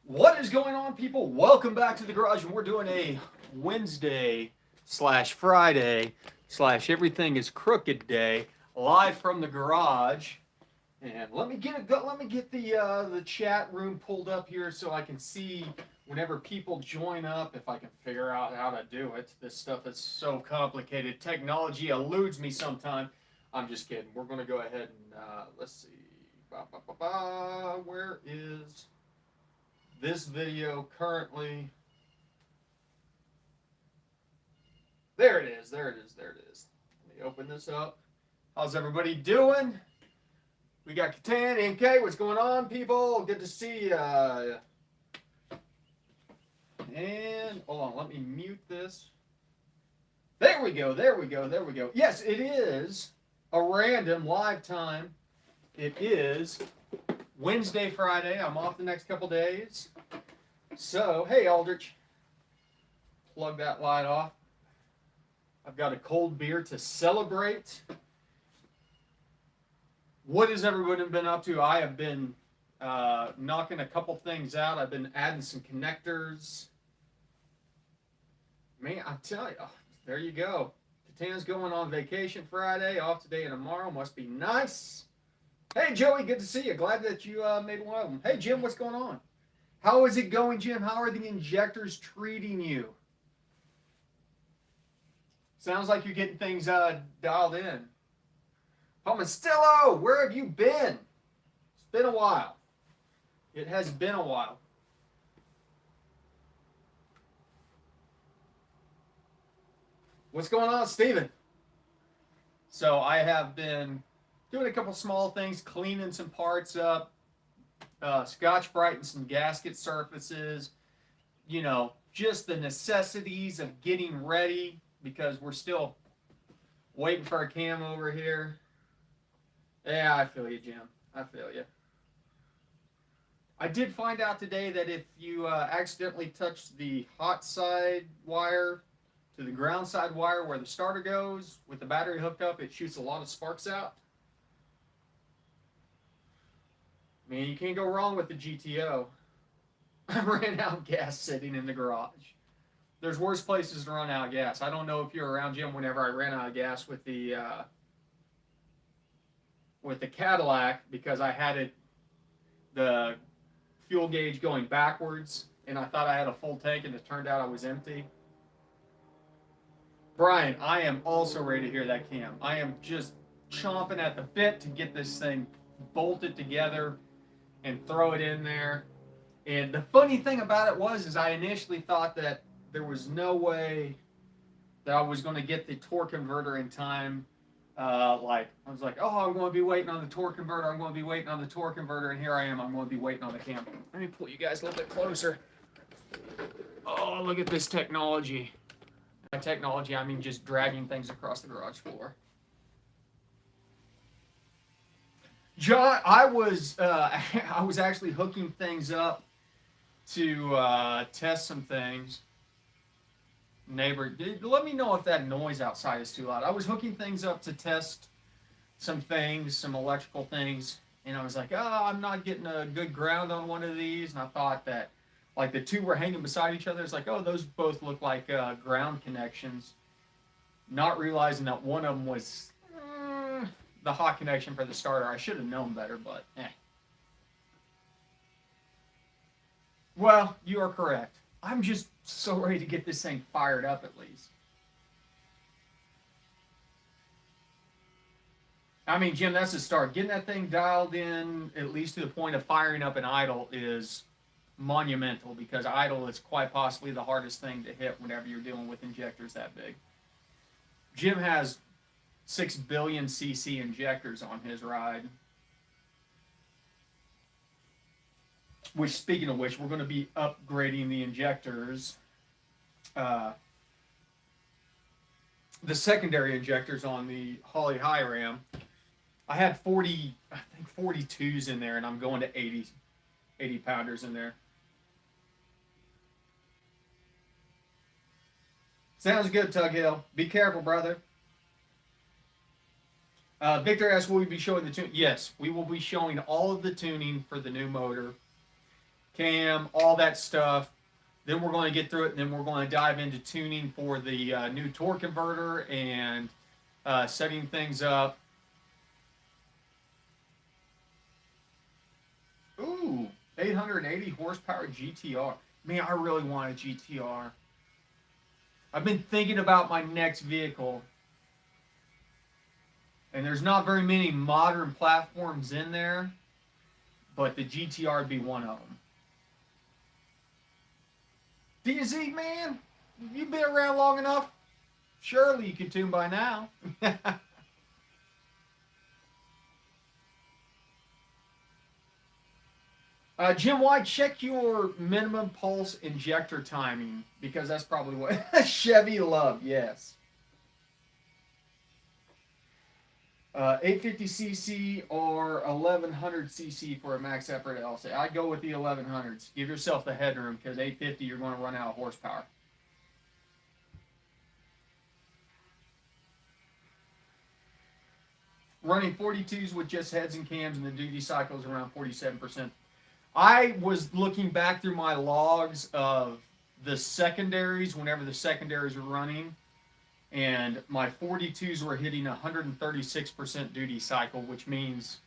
What is going on, people? Welcome back to the garage, and we're doing a Wednesday slash Friday slash everything is crooked day live from the garage. And let me get the chat room pulled up here so I can see whenever people join up. If I can figure out how to do it, this stuff is so complicated. Technology eludes me sometimes. I'm just kidding. We're gonna go ahead and let's see. Where is this video currently? There it is. There it is. There it is. Let me open this up. How's everybody doing? We got Catan, NK. What's going on, people? Good to see ya. And hold on, let me mute this. There we go. There we go. There we go. Yes, it is a random live time. It is Wednesday, Friday. I'm off the next couple days. So, hey, Aldrich. Plug that light off. I've got a cold beer to celebrate. What has everyone been up to? I have been knocking a couple things out. I've been adding some connectors. Man, I tell you, there you go. Katan's going on vacation Friday, off today and tomorrow. Must be nice. Hey, Joey, good to see you. Glad that you made one of them. Hey, Jim, what's going on? How is it going, Jim? How are the injectors treating you? Sounds like you're getting things dialed in. Pomastillo, where have you been? It's been a while. It has been a while. What's going on, Steven? So I have been doing a couple small things, cleaning some parts up, Scotch-Brighting some gasket surfaces, you know, just the necessities of getting ready because we're still waiting for a cam over here. Yeah, I feel you, Jim. I feel you. I did find out today that if you accidentally touch the hot side wire to the ground side wire where the starter goes with the battery hooked up, it shoots a lot of sparks out. I mean, you can't go wrong with the GTO. I ran out of gas sitting in the garage. There's worse places to run out of gas. I don't know if you're around, Jim, whenever I ran out of gas with the Cadillac because I had the fuel gauge going backwards and I thought I had a full tank and it turned out I was empty. Brian, I am also ready to hear that cam. I am just chomping at the bit to get this thing bolted together and throw it in there. And the funny thing about it is I initially thought that there was no way that I was going to get the torque converter in time. I was like, oh, I'm going to be waiting on the torque converter. I'm going to be waiting on the torque converter. And here I am. I'm going to be waiting on the cam. Let me pull you guys a little bit closer. Oh, look at this technology. By technology, I mean just dragging things across the garage floor. John, I was actually hooking things up to test some things. Neighbor, let me know if that noise outside is too loud. I was hooking things up to test some things, some electrical things, and I was like, oh, I'm not getting a good ground on one of these, and I thought that, like, the two were hanging beside each other. It's like, oh, those both look like ground connections, not realizing that one of them was the hot connection for the starter. I should have known better, but eh. Well, you are correct. I'm just so ready to get this thing fired up at least. I mean, Jim, that's the start. Getting that thing dialed in, at least to the point of firing up an idle, is monumental because idle is quite possibly the hardest thing to hit whenever you're dealing with injectors that big. Jim has 6 billion cc injectors on his ride. Which, speaking of which, we're going to be upgrading the injectors. The secondary injectors on the Holly High Ram. I had 42s in there, and I'm going to 80 pounders in there. Sounds good, Tug Hill. Be careful, brother. Victor asks, will we be showing the tune? Yes, we will be showing all of the tuning for the new motor. cam, all that stuff. Then we're going to get through it, and then we're going to dive into tuning for the new torque converter and setting things up. Ooh, 880 horsepower GTR. Man, I really want a GTR. I've been thinking about my next vehicle, and there's not very many modern platforms in there, but the GTR would be one of them. DZ, man, you've been around long enough. Surely you could tune by now. Jim White, check your minimum pulse injector timing, because that's probably what Chevy love. Yes. 850cc or 1100cc for a max effort LC. I'd go with the 1100s. Give yourself the headroom, because 850 you're going to run out of horsepower. Running 42s with just heads and cams, and the duty cycle is around 47%. I was looking back through my logs of the secondaries, whenever the secondaries were running, and my 42s were hitting 136% duty cycle, which means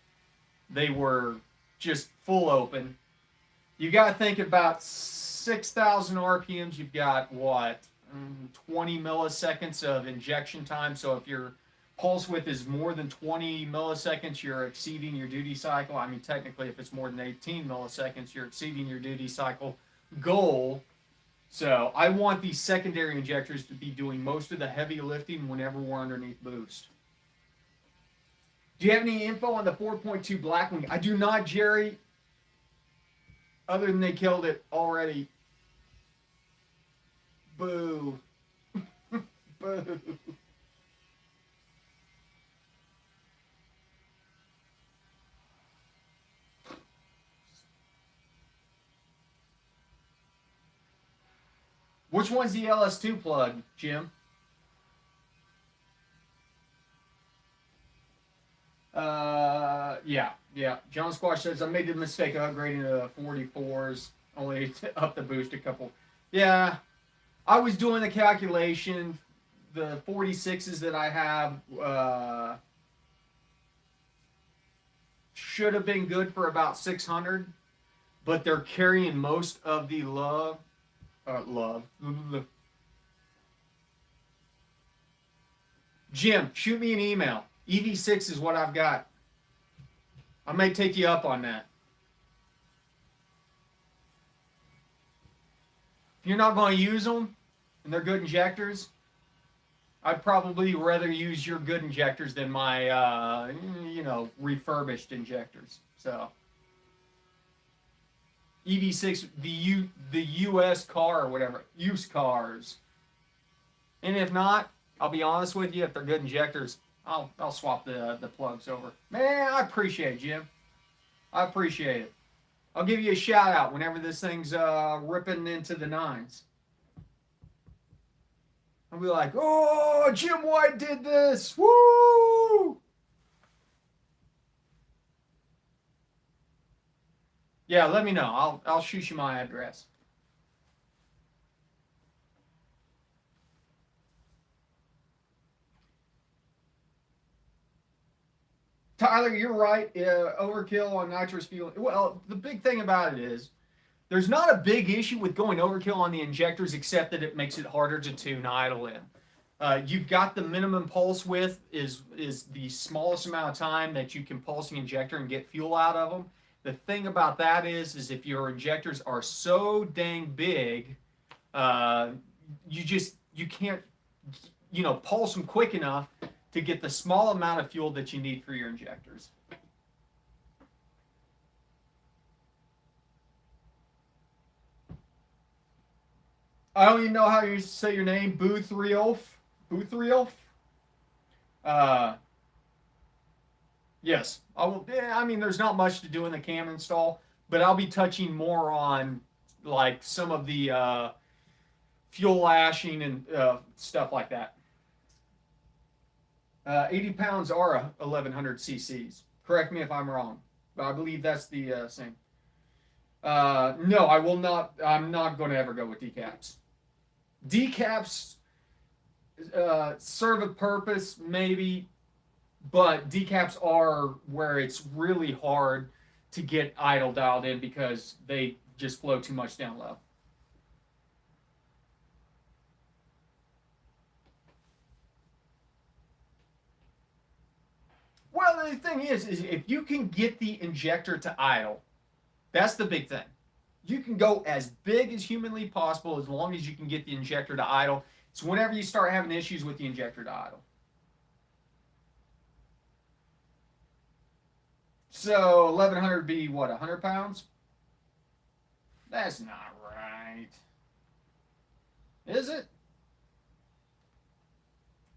they were just full open. You got to think about 6,000 RPMs. You've got what, 20 milliseconds of injection time. So if your pulse width is more than 20 milliseconds, you're exceeding your duty cycle. I mean, technically, if it's more than 18 milliseconds, you're exceeding your duty cycle goal. So I want these secondary injectors to be doing most of the heavy lifting whenever we're underneath boost. Do you have any info on the 4.2 Blackwing? I do not, Jerry, other than they killed it already. Boo. Boo. Which one's the LS2 plug, Jim? Yeah. John Squash says, I made the mistake of upgrading to 44s, only to up the boost a couple. Yeah, I was doing the calculation. The 46s that I have should have been good for about 600, but they're carrying most of the love. Jim, shoot me an email. EV6 is what I've got. I may take you up on that. If you're not going to use them, and they're good injectors, I'd probably rather use your good injectors than my, refurbished injectors. So, EV6, the US car or whatever, used cars. And if not, I'll be honest with you, if they're good injectors, I'll swap the plugs over. Man, I appreciate it, Jim. I appreciate it. I'll give you a shout out whenever this thing's ripping into the nines. I'll be like, oh, Jim White did this. Woo! Yeah, let me know. I'll shoot you my address. Tyler, you're right. Overkill on nitrous fuel. Well, the big thing about it is there's not a big issue with going overkill on the injectors, except that it makes it harder to tune idle in. You've got the minimum pulse width is the smallest amount of time that you can pulse the injector and get fuel out of them. The thing about that is if your injectors are so dang big, you can't, pulse them quick enough to get the small amount of fuel that you need for your injectors. I don't even know how you say your name, Boothriolf. Boothriolf? Yes. I will. I mean, there's not much to do in the cam install, but I'll be touching more on like some of the fuel lashing and stuff like that. 80 pounds are 1100 cc's. Correct me if I'm wrong, but I believe that's the same. No, I will not. I'm not going to ever go with decaps. Decaps serve a purpose, maybe, but decaps are where it's really hard to get idle dialed in because they just flow too much down low. Well, the thing is if you can get the injector to idle, that's the big thing. You can go as big as humanly possible as long as you can get the injector to idle. It's whenever you start having issues with the injector to idle. So 1100 be what, 100 pounds? That's not right. Is it?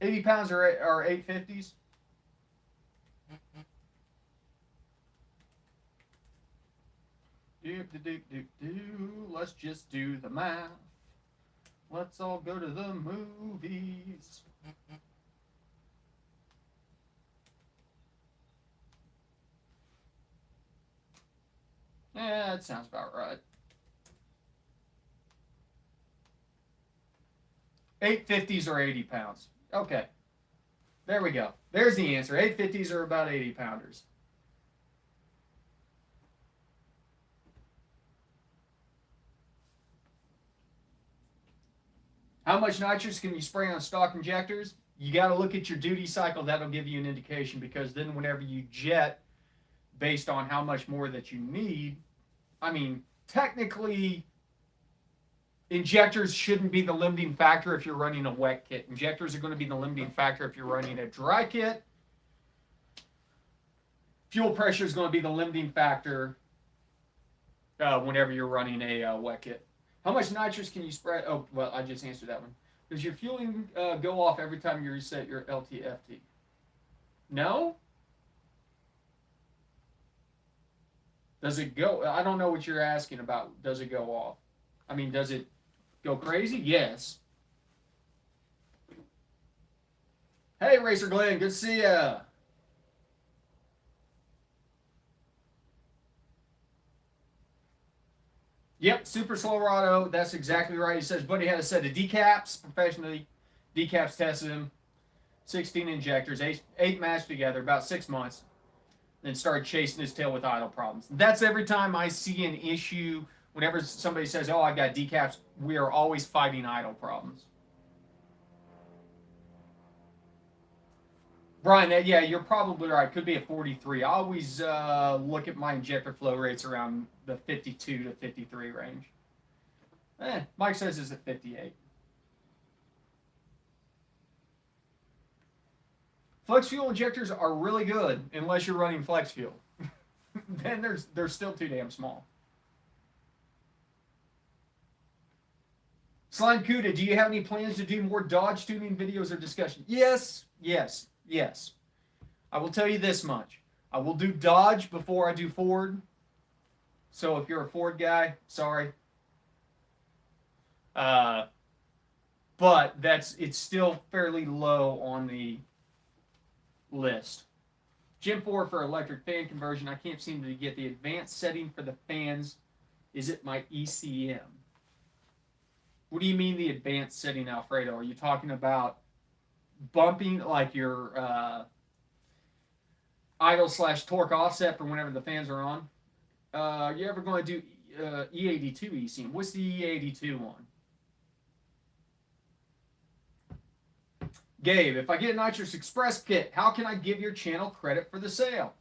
80 pounds are 850s? Let's just do the math. Let's all go to the movies. Yeah, that sounds about right. 850s are 80 pounds. Okay. There we go. There's the answer. 850s are about 80 pounders. How much nitrous can you spray on stock injectors? You got to look at your duty cycle. That'll give you an indication because then whenever you jet based on how much more that you need, I mean, technically, injectors shouldn't be the limiting factor if you're running a wet kit. Injectors are going to be the limiting factor if you're running a dry kit. Fuel pressure is going to be the limiting factor whenever you're running a wet kit. How much nitrous can you spray? Oh, well, I just answered that one. Does your fueling go off every time you reset your LTFT? No? Does it go? I don't know what you're asking about. Does it go off? I mean, does it go crazy? Yes. Hey, Racer Glenn, good to see ya. Yep, Super Slowrado. That's exactly right. He says, buddy had a set of decaps, professionally decaps tested him. 16 injectors, eight matched together, about 6 months. Then started chasing his tail with idle problems. That's every time I see an issue. Whenever somebody says, oh, I got decaps, we are always fighting idle problems. Brian, yeah, you're probably right. Could be a 43. I always look at my injector flow rates around the 52 to 53 range. Mike says it's at 58. Flex fuel injectors are really good unless you're running flex fuel. Then they're still too damn small. Slime Cuda, do you have any plans to do more Dodge tuning videos or discussion? Yes. I will tell you this much. I will do Dodge before I do Ford. So if you're a Ford guy, sorry. But it's still fairly low on the list. Gen 4 for electric fan conversion. I can't seem to get the advanced setting for the fans. Is it my ECM? What do you mean the advanced setting, Alfredo? Are you talking about bumping like your idle / torque offset for whenever the fans are on? You ever going to do E82 ECM? What's the E82 one? Gabe, if I get a Nitrous Express kit, how can I give your channel credit for the sale?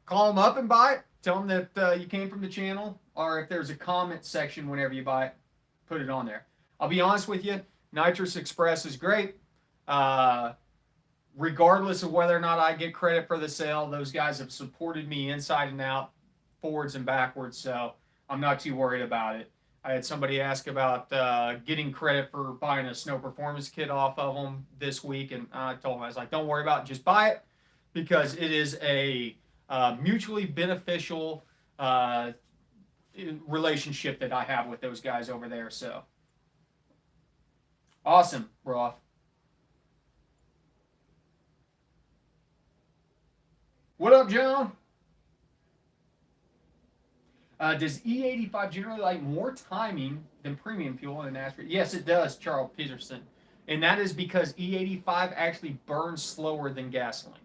Call them up and buy it. Tell them that you came from the channel. Or if there's a comment section whenever you buy it, put it on there. I'll be honest with you, Nitrous Express is great. Regardless of whether or not I get credit for the sale, those guys have supported me inside and out, forwards and backwards, so I'm not too worried about it. I had somebody ask about getting credit for buying a snow performance kit off of them this week, and I told them, I was like, don't worry about it, just buy it, because it is a mutually beneficial relationship that I have with those guys over there. So awesome, Roth. What up, John? Does E85 generally like more timing than premium fuel in an asteroid? Yes, it does, Charles Peterson. And that is because E85 actually burns slower than gasoline.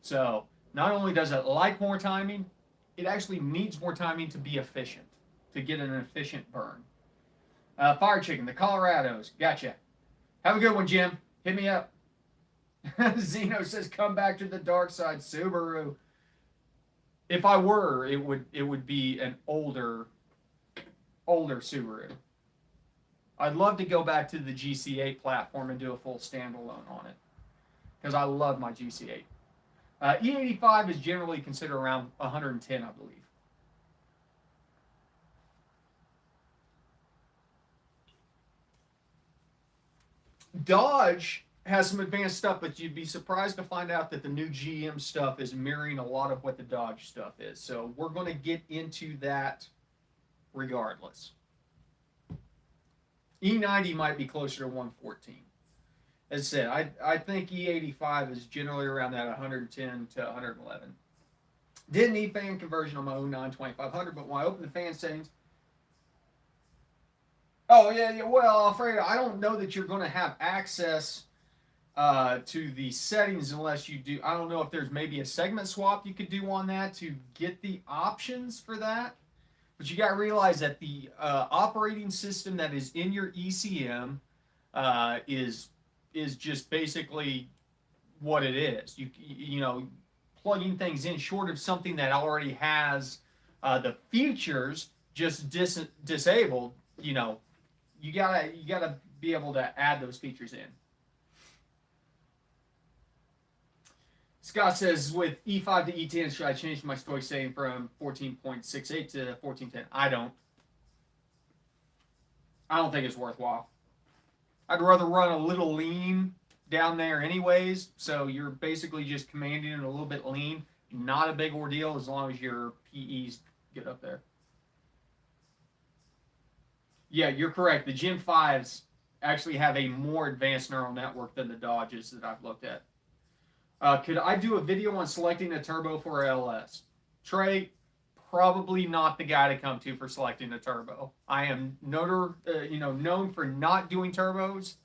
So not only does it like more timing, it actually needs more timing to be efficient, to get an efficient burn. Fire Chicken, the Colorados. Gotcha. Have a good one, Jim. Hit me up. Zeno says, come back to the dark side, Subaru. If I were, it would be an older Subaru. I'd love to go back to the GC8 platform and do a full standalone on it, because I love my GC8. E85 is generally considered around 110, I believe. Dodge has some advanced stuff, but you'd be surprised to find out that the new GM stuff is mirroring a lot of what the Dodge stuff is. So we're going to get into that regardless. E90 might be closer to 114. As I said, I think E85 is generally around that 110 to 111. Didn't need fan conversion on my 09 2500, but when I opened the fan settings, oh yeah, well, Alfredo, I don't know that you're going to have access to the settings unless you do. I don't know if there's maybe a segment swap you could do on that to get the options for that. But you got to realize that the operating system that is in your ECM is just basically what it is. You know, plugging things in short of something that already has the features just disabled. You know, you gotta be able to add those features in. Scott says, with E5 to E10, should I change my stoic setting from 14.68 to 1410? I don't think it's worthwhile. I'd rather run a little lean down there anyways, so you're basically just commanding it a little bit lean. Not a big ordeal as long as your PEs get up there. Yeah, you're correct. The Gen 5s actually have a more advanced neural network than the Dodges that I've looked at. Could I do a video on selecting a turbo for LS? Trey, probably not the guy to come to for selecting a turbo. I am known for not doing turbos.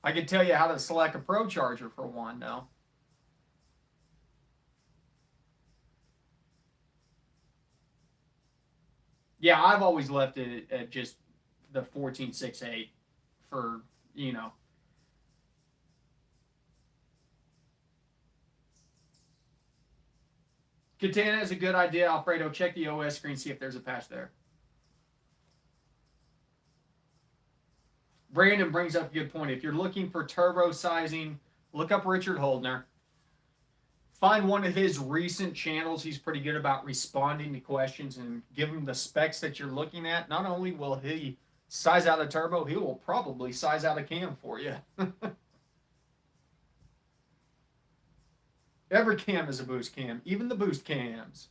I could tell you how to select a Pro Charger for one, though. Yeah, I've always left it at just the 14.68 for, you know. Katana is a good idea. Alfredo, check the OS screen, see if there's a patch there. Brandon brings up a good point. If you're looking for turbo sizing, look up Richard Holdner. Find one of his recent channels. He's pretty good about responding to questions and give him the specs that you're looking at. Not only will he size out a turbo, he will probably size out a cam for you. Every cam is a boost cam, even the boost cams.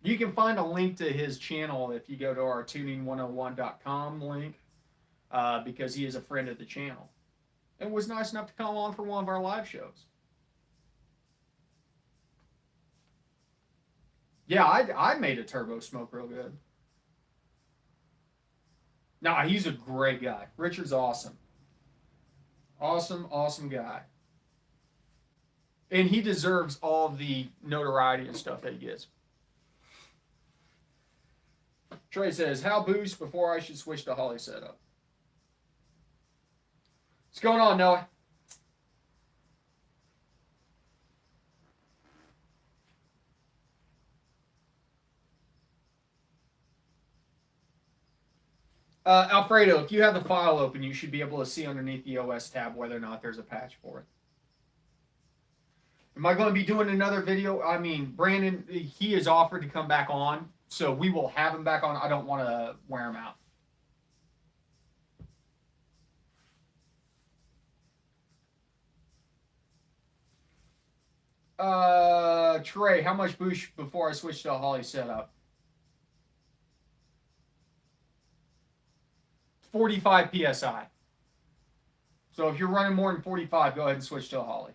You can find a link to his channel if you go to our tuning101.com link, because he is a friend of the channel and was nice enough to come on for one of our live shows. Yeah, I made a turbo smoke real good. No, he's a great guy. Richard's awesome. Awesome guy. And he deserves all the notoriety and stuff that he gets. Trey says, how boost before I should switch to Holly setup? What's going on, Noah? Alfredo, if you have the file open, you should be able to see underneath the OS tab whether or not there's a patch for it. Am I going to be doing another video? I mean, Brandon, he has offered to come back on, so we will have him back on. I don't want to wear him out. Trey, how much boost before I switch to a Holly setup? 45 PSI. So if you're running more than 45, go ahead and switch to a Holly.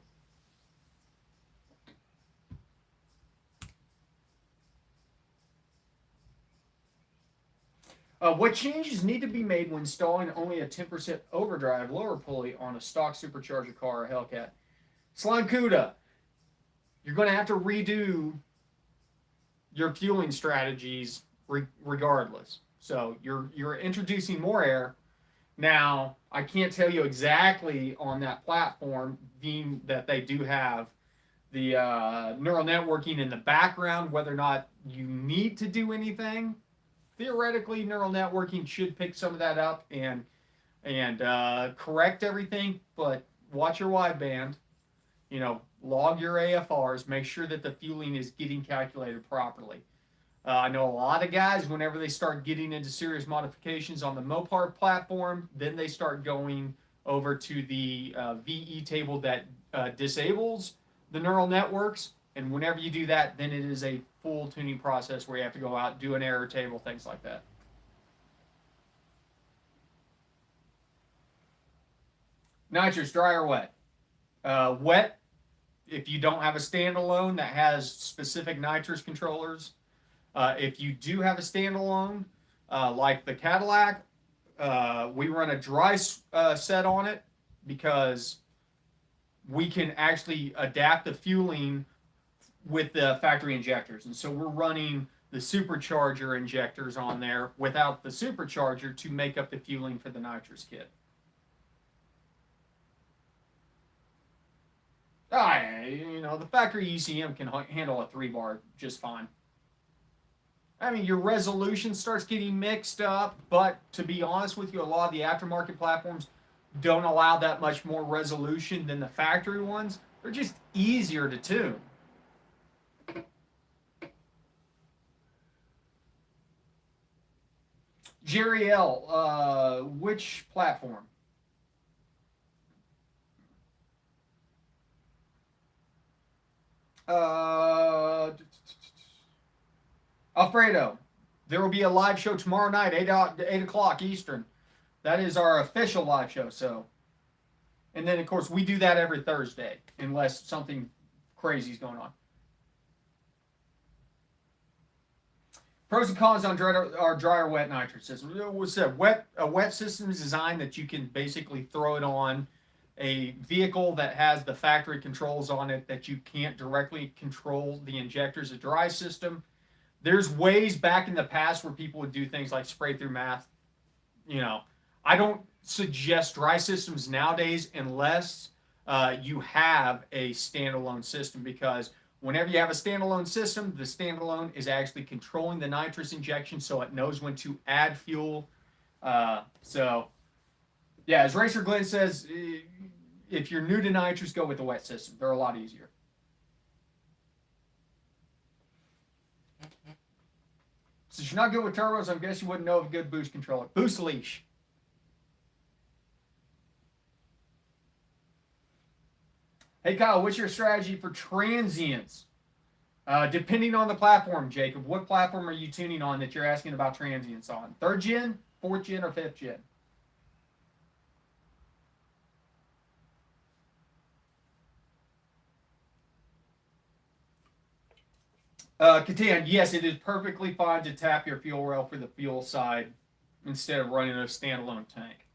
What changes need to be made when installing only a 10% overdrive lower pulley on a stock supercharger car or Hellcat? Slime Cuda, you're going to have to redo your fueling strategies regardless. So you're introducing more air. Now, I can't tell you exactly on that platform, being that they do have the neural networking in the background, whether or not you need to do anything. Theoretically, neural networking should pick some of that up and correct everything, but watch your wideband. Log your AFRs, make sure that the fueling is getting calculated properly. I know a lot of guys, whenever they start getting into serious modifications on the Mopar platform, then they start going over to the VE table that disables the neural networks. And whenever you do that, then it is a full tuning process where you have to go out, do an error table, things like that. Nitrous, dry or wet? Wet, if you don't have a standalone that has specific nitrous controllers. If you do have a standalone, like the Cadillac, we run a dry set on it because we can actually adapt the fueling with the factory injectors. And so we're running the supercharger injectors on there without the supercharger to make up the fueling for the nitrous kit. The factory ECM can handle a 3-bar just fine. I mean, your resolution starts getting mixed up, but to be honest with you, a lot of the aftermarket platforms don't allow that much more resolution than the factory ones. They're just easier to tune. Jerry L., which platform? Alfredo, there will be a live show tomorrow night, 8 o'clock Eastern. That is our official live show. So, and then of course we do that every Thursday, unless something crazy is going on. Pros and cons on dry or wet nitrous system. What's that? A wet system is designed that you can basically throw it on a vehicle that has the factory controls on it that you can't directly control the injectors. A dry system, there's ways back in the past where people would do things like spray through math. I don't suggest dry systems nowadays unless you have a standalone system, because whenever you have a standalone system, the standalone is actually controlling the nitrous injection, so it knows when to add fuel. Yeah, as Racer Glenn says, if you're new to nitrous, go with the wet system. They're a lot easier. Since you're not good with turbos, I guess you wouldn't know of a good boost controller. Boost leash. Hey Kyle, what's your strategy for transients? Depending on the platform, Jacob. What platform are you tuning on that you're asking about transients on? 3rd gen, 4th gen, or 5th gen? Catan, yes, it is perfectly fine to tap your fuel rail for the fuel side instead of running a standalone tank,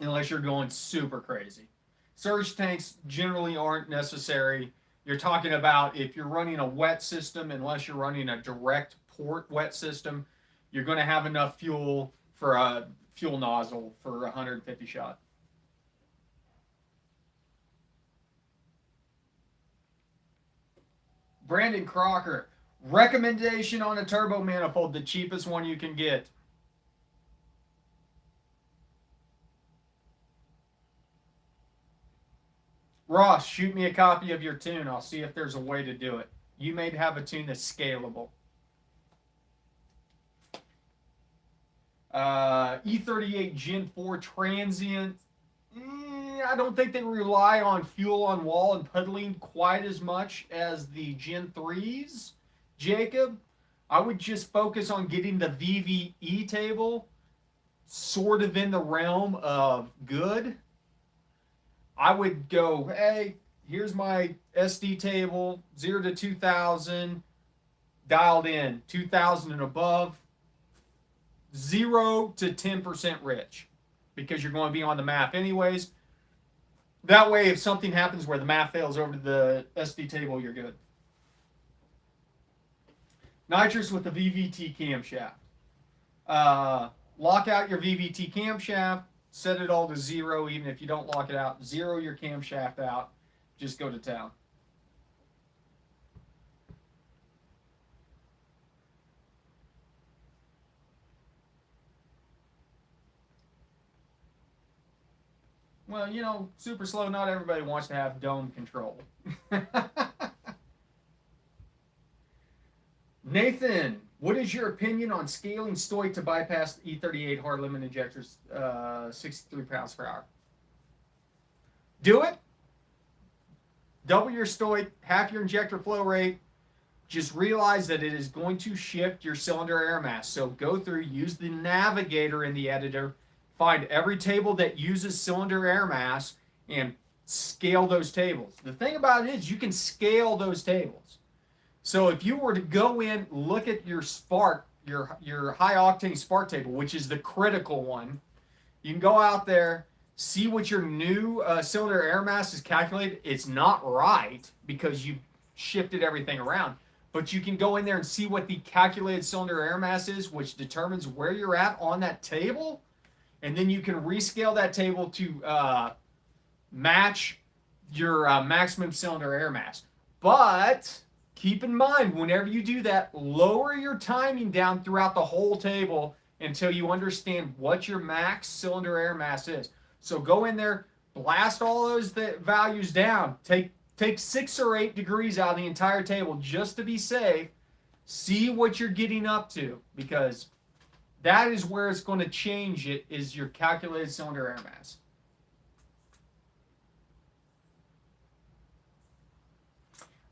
unless you're going super crazy. Surge tanks generally aren't necessary. You're talking about if you're running a wet system, unless you're running a direct port wet system, you're going to have enough fuel for a fuel nozzle for 150 shot. Brandon Crocker, recommendation on a turbo manifold, the cheapest one you can get. Ross, shoot me a copy of your tune. I'll see if there's a way to do it. You may have a tune that's scalable. E38 Gen 4 transient. I don't think they rely on fuel on wall and puddling quite as much as the Gen 3s, Jacob. I would just focus on getting the VVE table sort of in the realm of good. I would go, hey, here's my SD table, 0 to 2000, dialed in, 2000 and above. 0 to 10% rich because you're going to be on the map anyways. That way, if something happens where the map fails over to the SD table, you're good. Nitrous with the VVT camshaft. Lock out your VVT camshaft, set it all to 0, even if you don't lock it out. 0 your camshaft out. Just go to town. Well, you know, super slow, not everybody wants to have dome control. Nathan, what is your opinion on scaling Stoic to bypass the E38 hard limit injectors, 63 pounds per hour? Do it. Double your Stoic, half your injector flow rate. Just realize that it is going to shift your cylinder air mass. So go through, use the navigator in the editor, find every table that uses cylinder air mass, and scale those tables. The thing about it is you can scale those tables. So if you were to go in, look at your spark, your high octane spark table, which is the critical one, you can go out there, see what your new cylinder air mass is calculated. It's not right because you shifted everything around. But you can go in there and see what the calculated cylinder air mass is, which determines where you're at on that table. And then you can rescale that table to match your maximum cylinder air mass. But keep in mind, whenever you do that, lower your timing down throughout the whole table until you understand what your max cylinder air mass is. So go in there, blast all those values down. Take 6 or 8 degrees out of the entire table just to be safe. See what you're getting up to, because that is where it's going to change it, is your calculated cylinder air mass.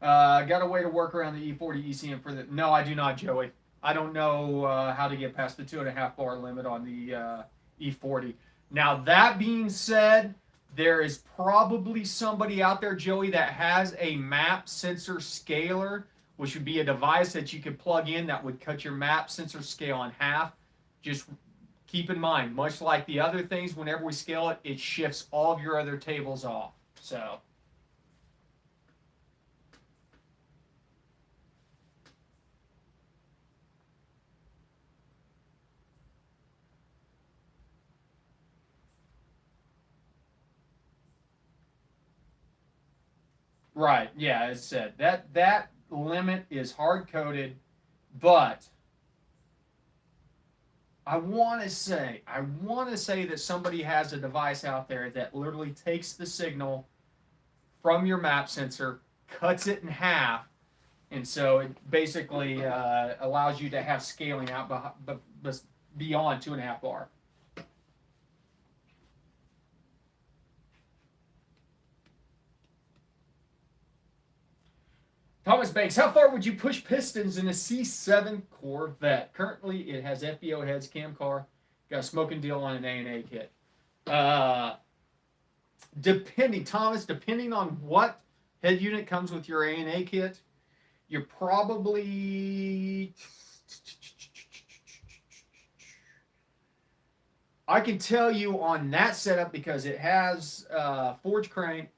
Got a way to work around the E40 ECM for the... No, I do not, Joey. I don't know how to get past the 2.5 bar limit on the E40. Now, that being said, there is probably somebody out there, Joey, that has a map sensor scaler, which would be a device that you could plug in that would cut your map sensor scale in half. Just keep in mind, much like the other things, whenever we scale it, it shifts all of your other tables off. So... Right, yeah, as I said, that limit is hard-coded, but I want to say that somebody has a device out there that literally takes the signal from your map sensor, cuts it in half, and so it basically allows you to have scaling out beyond 2.5 bar. Thomas Banks, how far would you push pistons in a C7 Corvette? Currently, it has FBO heads, cam car, got a smoking deal on an A&A kit. Depending on what head unit comes with your A&A kit, you're probably... I can tell you on that setup, because it has forge crank,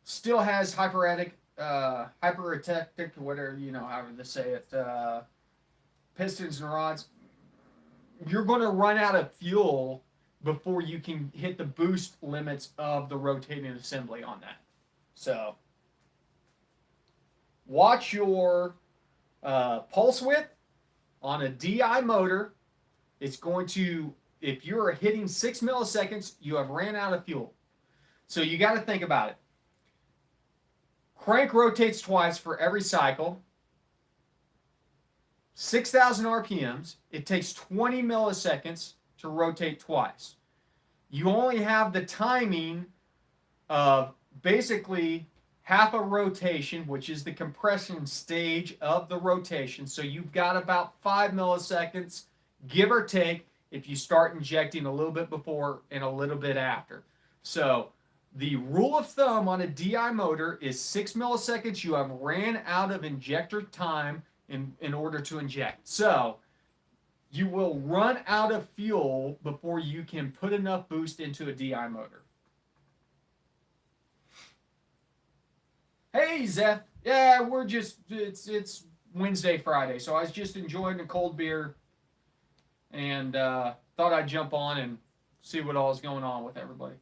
still has hyperetic, whatever, you know, however they say it, pistons and rods, you're going to run out of fuel before you can hit the boost limits of the rotating assembly on that. So, watch your pulse width on a DI motor. It's going to, if you're hitting 6 milliseconds, you have ran out of fuel. So you got to think about it. Crank rotates twice for every cycle. 6,000 RPMs. It takes 20 milliseconds to rotate twice. You only have the timing of basically half a rotation, which is the compression stage of the rotation. So you've got about 5 milliseconds, give or take, if you start injecting a little bit before and a little bit after. So the rule of thumb on a DI motor is 6 milliseconds. You have ran out of injector time in order to inject. So you will run out of fuel before you can put enough boost into a DI motor. Hey, Zeth. Yeah, we're just, it's Wednesday, Friday, so I was just enjoying a cold beer and thought I'd jump on and see what all is going on with everybody.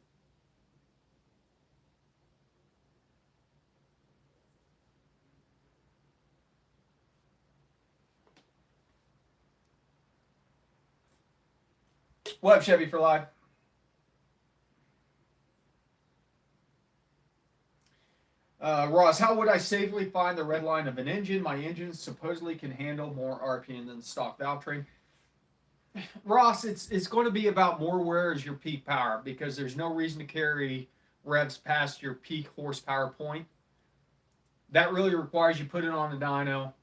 What up, Chevy for Life? Ross, how would I safely find the red line of an engine? My engine supposedly can handle more RPM than the stock valve train. Ross, it's going to be about more wear as your peak power because there's no reason to carry revs past your peak horsepower point. That really requires you put it on the dyno,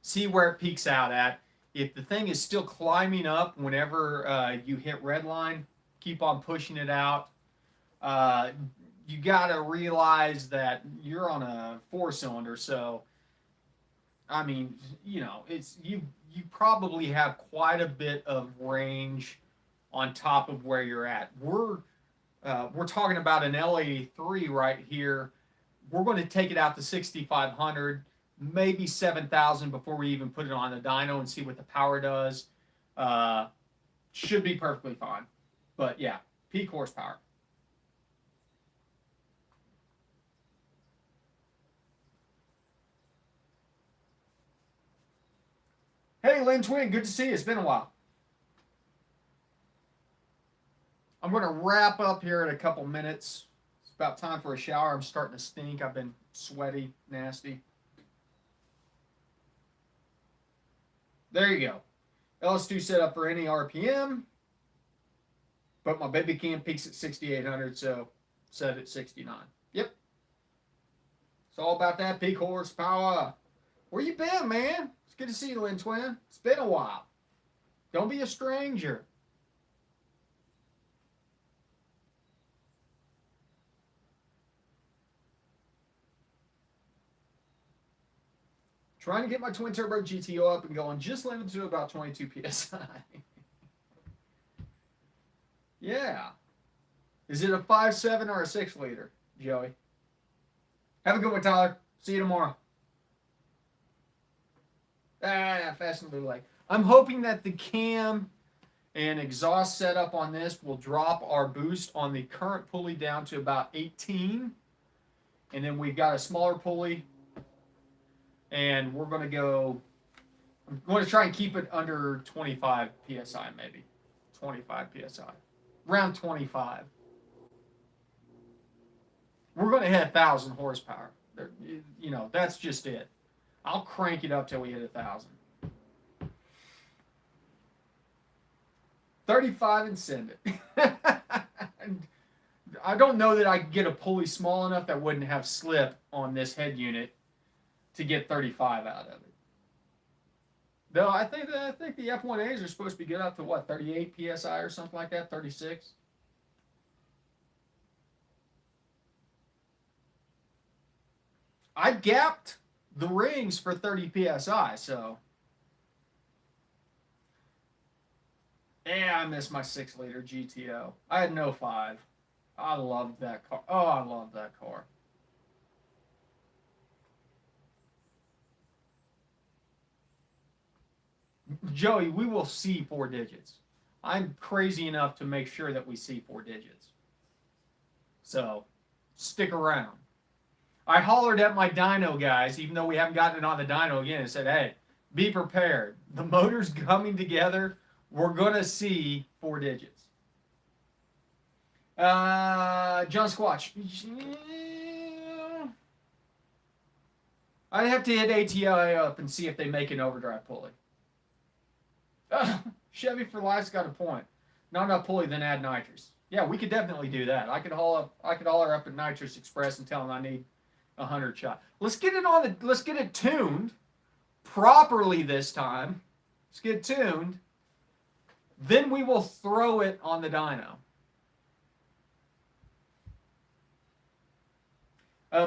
see where it peaks out at. If the thing is still climbing up whenever you hit red line, keep on pushing it out. You got to realize that you're on a 4-cylinder, so I mean, it's you probably have quite a bit of range on top of where you're at. We're talking about an L83 right here. We're going to take it out to 6,500, maybe 7,000 before we even put it on the dyno and see what the power does. Should be perfectly fine. But yeah, peak horsepower. Hey, Lynn Twin, good to see you. It's been a while. I'm going to wrap up here in a couple minutes. It's about time for a shower. I'm starting to stink. I've been sweaty, nasty. There you go. LS2 set up for any RPM, but my baby cam peaks at 6,800, so set at 69. Yep. It's all about that peak horsepower. Where you been, man? It's good to see you, Lynn Twin. It's been a while. Don't be a stranger. Trying to get my twin turbo GTO up and going, just limited to about 22 psi. Yeah. Is it a 5.7 or a 6 liter, Joey? Have a good one, Tyler. See you tomorrow. Fast and bootleg. I'm hoping that the cam and exhaust setup on this will drop our boost on the current pulley down to about 18. And then we've got a smaller pulley. And we're going to go, I'm going to try and keep it under 25 PSI maybe. 25 PSI. Around 25. We're going to hit 1,000 horsepower. That's just it. I'll crank it up till we hit 1,000. 35 and send it. I don't know that I could get a pulley small enough that wouldn't have slip on this head unit to get 35 out of it. Though I think the F1As are supposed to be good up to what, 38 PSI or something like that, 36. I gapped the rings for 30 PSI, so yeah, I miss my 6 liter GTO. I had no 5. I loved that car. Oh, I loved that car. Joey, we will see 4 digits. I'm crazy enough to make sure that we see 4 digits. So, stick around. I hollered at my dyno guys, even though we haven't gotten it on the dyno again, and said, hey, be prepared. The motor's coming together. We're going to see 4 digits. John Squatch. I'd have to hit ATI up and see if they make an overdrive pulley. Chevy for Life's got a point. Not enough pulley, then add nitrous. Yeah, we could definitely do that. I could holler up at Nitrous Express and tell them I need 100 shot. Let's get it tuned properly this time. Let's get it tuned. Then we will throw it on the dyno.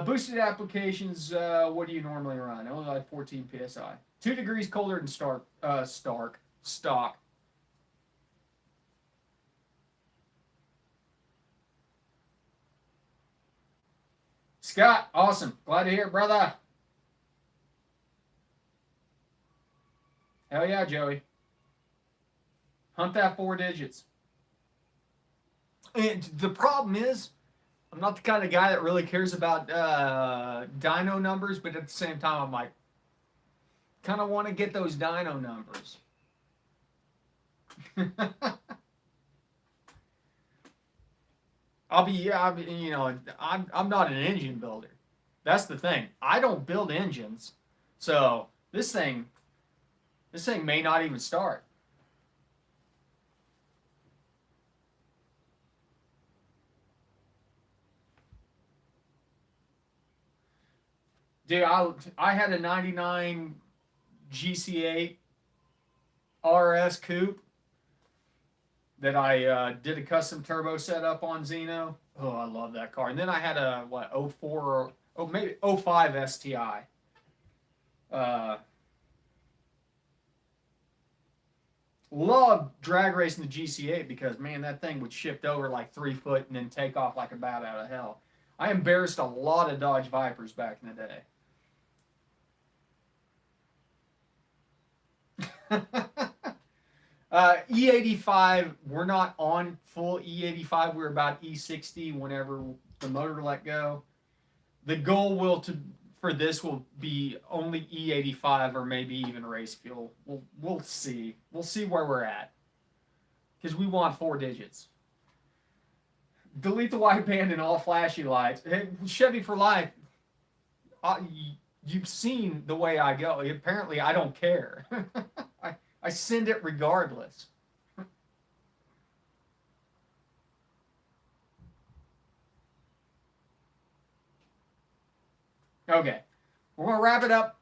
Boosted applications, what do you normally run? Only like 14 PSI. 2 degrees colder than Stark. stock. Scott, awesome. Glad to hear it, brother. Hell yeah, Joey. Hunt that 4 digits. And the problem is, I'm not the kind of guy that really cares about dyno numbers, but at the same time, I'm like, kind of want to get those dyno numbers. I'm not an engine builder. That's the thing. I don't build engines, so this thing may not even start. Dude, I had a 99 GC8 RS coupe that I did a custom turbo setup on Xeno. Oh, I love that car. And then I had a, 04 or maybe 05 STI. Love drag racing the GC8 because, man, that thing would shift over like 3 foot and then take off like a bat out of hell. I embarrassed a lot of Dodge Vipers back in the day. E85, we're not on full E85. We're about E60 whenever the motor let go. The goal for this will be only E85 or maybe even race fuel. We'll see. We'll see where we're at because we want 4 digits. Delete the wideband and all flashy lights. Hey, Chevy for life. You've seen the way I go. Apparently, I don't care. I send it regardless. Okay, we're going to wrap it up.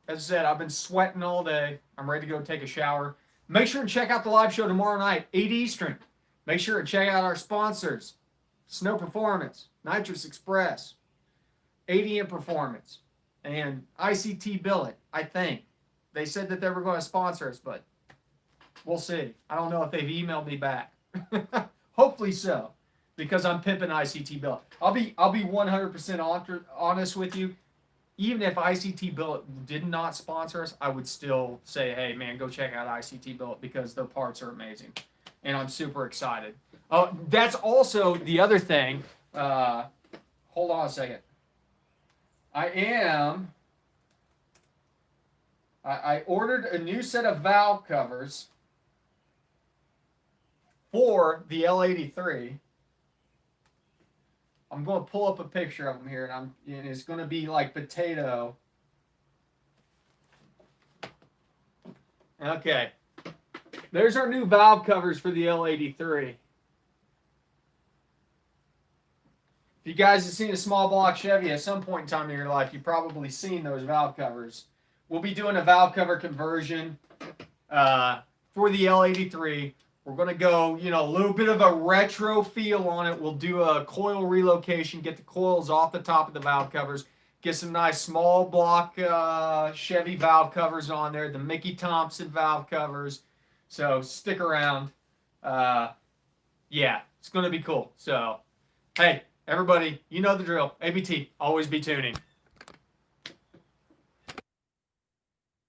As I said, I've been sweating all day. I'm ready to go take a shower. Make sure and check out the live show tomorrow night, 8 Eastern. Make sure and check out our sponsors, Snow Performance, Nitrous Express, 80 Performance, and ICT Billet, I think. They said that they were going to sponsor us, but we'll see. I don't know if they've emailed me back. Hopefully so, because I'm pimping ICT Billet. I'll be 100% honest with you. Even if ICT Billet did not sponsor us, I would still say, hey, man, go check out ICT Billet because their parts are amazing. And I'm super excited. That's also the other thing. Hold on a second. I ordered a new set of valve covers for the L83. I'm going to pull up a picture of them here, and it's going to be like potato. Okay. There's our new valve covers for the L83. If you guys have seen a small block Chevy at some point in time in your life, you've probably seen those valve covers. We'll be doing a valve cover conversion for the L83. We're going to go, a little bit of a retro feel on it. We'll do a coil relocation, get the coils off the top of the valve covers, get some nice small block Chevy valve covers on there, the Mickey Thompson valve covers. So stick around. Yeah, it's going to be cool. So, hey, everybody, you know the drill. ABT, always be tuning.